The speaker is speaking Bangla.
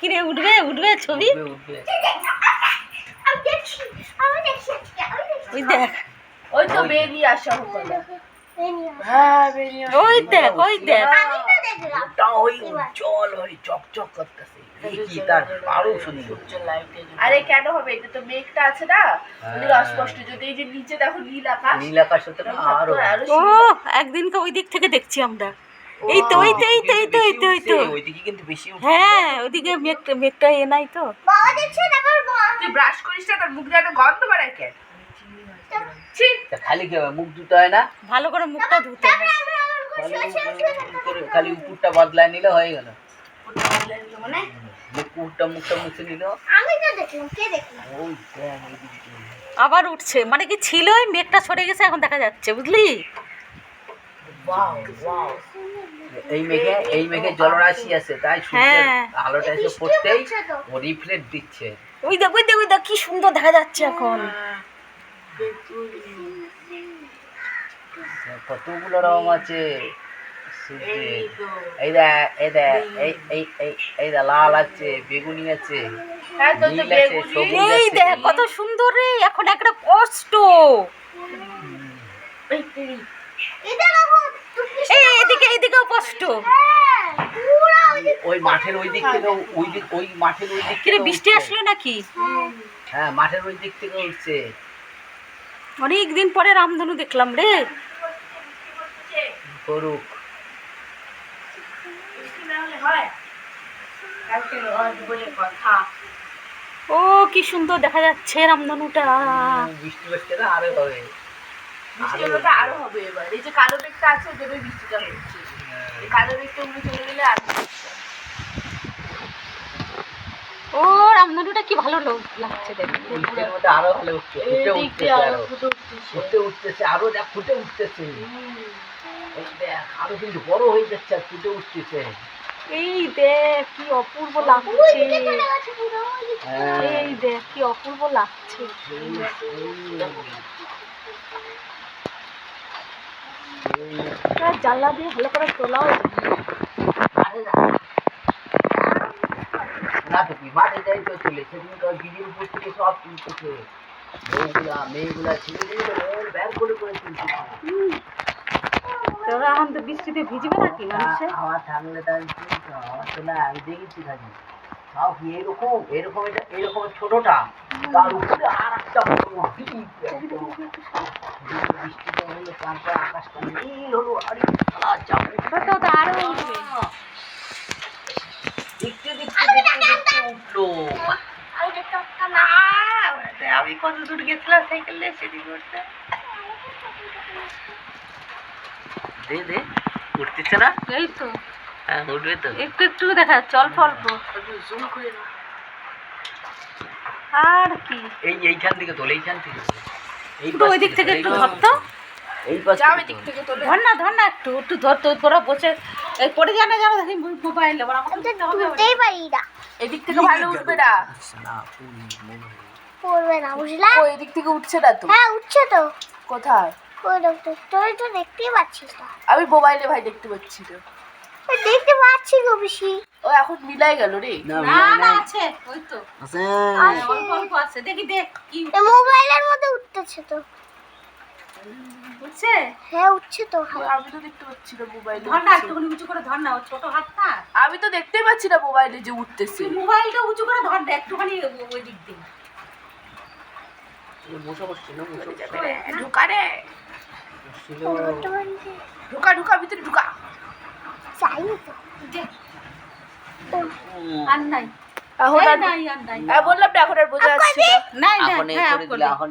কিরে উঠবে উঠবে ছবি ওই দেখ ওই তো বেরিয়ে আসা হতো না। ওই দেখ ওই দেখ আরে কেন হবে, এটা তো মেঘটা আছে না, অস্পষ্ট। যদি এই যে নিচে দেখো নীল আকাশ হতো না আরো ও একদিনকে ওই দিক থেকে দেখছি আমরা। এই তো এই তো এই তো এই তো এই তো এই তো ওইদিকে কিন্তু বেশি হ্যাঁ ওইদিকে মেঘটা এ নাই তো। তুই ব্রাশ করিস না, তোর মুখ দিয়ে একটা গন্ধ বেড়ায় কেন? খালি কি মুখ ধুতে হয় না, ভালো করে মুখটা ধুতে হবে। খালি উপরটা বদলায় নিলে হয়ে গেল। মানে মুখটা মুছে নিল। ওই দেখ এইদিকে। আবার উঠছে মানে কি ছিল ওই মেঘটা সরে গেছে এখন দেখা যাচ্ছে বুঝলি। এই মেঘে জলরাশি আছে তাই সূর্যের হ্যাঁ। আলোটা এসে পড়তেই ও রিফ্লেক্ট দিচ্ছে। ওই দেখ ওই দেখ ওই দেখ কি সুন্দর দেখা যাচ্ছে এখন। কতগুলো রং আছে সূর্যের। এই দেখ এই দেখ এই দেখ লাল আছে, বেগুনি আছে, নীল আছে, সবুজ এই আছে। দেখ কত সুন্দর রে, এখন একটা কষ্ট। এই এদিকে এদিকেও কষ্ট। ওই মাঠের ওই দিক থেকে ওই মাঠের ওই দিক কিরে থেকে বৃষ্টি উঠছে। আসলো নাকি? হ্যাঁ মাঠের ওই দিক থেকে উঠছে। অনেকদিন পরে রামধনু দেখলাম রে। করুক। ও কি সুন্দর দেখা যাচ্ছে রামধনুটা। বৃষ্টি বসছে না আরো হবে। বৃষ্টিটা আরো হবে এবার। এই যে কালো মেঘটা আছে ওই জন্য বৃষ্টিটা হচ্ছে। এই কালো মেঘটা উড়ে চলে গেলে আর ও রামধনুটা কি ভালো লাগছে দেখতে। বৃষ্টির মধ্যে আরো ভালো উঠছে, ফুটে উঠতেছে আরো। ফুটে উঠতেছে আরো, দেখ ফুটে উঠতেছে। এই দেখ আরো কিন্তু বড় হয়ে যাচ্ছে আর ফুটে উঠতেছে। এই দেখ কি অপূর্ব লাগছে। হ্যাঁ। এই দেখ কি অপূর্ব লাগছে। জানলা দিয়ে ভালো করে তোলাও যায় না তো কি মাঠে যাই তো চলে সেদিন দিদির উপর থেকে সব তুলতেছে। বউগুলা মেয়েগুলা ছেলেগুলো ব্যাগ করে তুলতেছে। তোরা এখন তো বৃষ্টিতে ভিজবে নাকি মানুষে? আমার থাকলে তাই আমার তো না, আমি দেখেছি খালি তাও কি এরকম এরকম ছোটটা, তার উপরে আর একটা বৃষ্টিটা হলো, তারপর আকাশটা নীল হলো। আরে তো আরো উঠবে। দেখতে উঠলো। আমি কত দূর গেছিলাম সাইকেল নিয়ে সেটি করতে। দে উঠতেছে না? এই তো হ্যাঁ উঠবে তো। একটু একটু দেখা যাচ্ছে অল্প অল্প। জুম করে না। আর কি এইখান থেকে তোল, এইখান থেকে একটু ওই দিক থেকে একটু ধরতো। এই পাশ যাও থেকে এই দিক তোল। থেকে তোলে। ধর না একটু একটু ধর তো তোরা বসে এই পড়ে জানা যাবে দেখি মোবাইল আবার আমাকে দিতে হবে। এদিক থেকে ভালো উঠবে না। না পড়বে না বুঝলা? ও এদিক থেকে উঠছে না তো। হ্যাঁ উঠছে তো। কোথায়? কই ডক্টর তুই তো দেখতেই পাচ্ছিস না। আমি মোবাইলে ভাই দেখতে পাচ্ছি না। ওই দেখতে পাচ্ছি গো বেশি। ও এখন মিলাই গেল রে। না আছে ওই তো আছে। অল্প অল্প আছে দেখি দেখ কি এই মোবাইলের মধ্যে উঠতেছে তো। বুঝছে। হ্যাঁ উঠছে তো। আমি তো দেখতে পাচ্ছি না মোবাইলে। ধর না একটু উঁচু করে ধর না, ও ছোট হাতটা। আমি তো দেখতেই পাচ্ছি না মোবাইলে যে উঠতেছে। তুই মোবাইলটা উঁচু করে ধর না একটুখানি ওই দিক দিয়ে। বসে বসছে না বসে ঢুকা রে, ঢুকা ভিতরে ঢুকা। চাইনি তো। দেখ আর নাই এখন আর নাই আর নাই বললাম না এখন আর বোঝা যাচ্ছে না। নাই এখন হ্যাঁ করে দিলে এখন